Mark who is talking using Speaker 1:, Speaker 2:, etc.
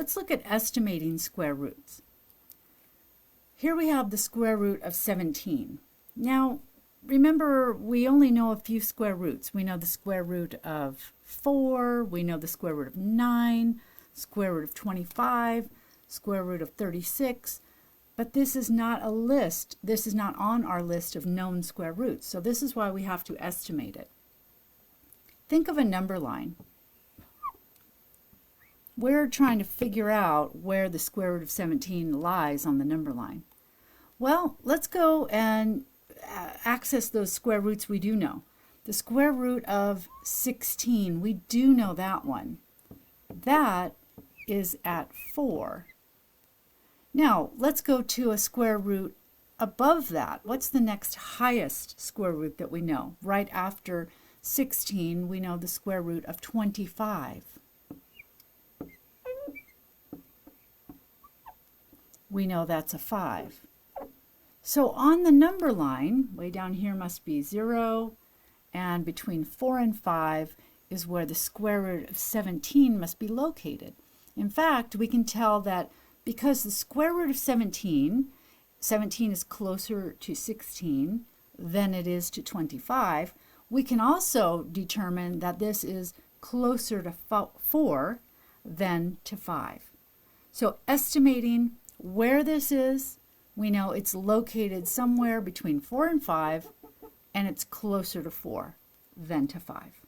Speaker 1: Let's look at estimating square roots. Here we have the square root of 17. Now, remember, we only know a few square roots. We know the square root of 4, we know the square root of 9, square root of 25, square root of 36, but this is not a list. This is not on our list of known square roots, so this is why we have to estimate it. Think of a number line. We're trying to figure out where the square root of 17 lies on the number line. Well, let's go and access those square roots we do know. The square root of 16, we do know that one. That is at 4. Now, let's go to a square root above that. What's the next highest square root that we know? Right after 16, we know the square root of 25. We know that's a 5. So on the number line, way down here must be 0, and between 4 and 5 is where the square root of 17 must be located. In fact, we can tell that because the square root of 17 is closer to 16 than it is to 25, we can also determine that this is closer to 4 than to 5. So estimating where this is, we know it's located somewhere between 4 and 5, and it's closer to 4 than to 5.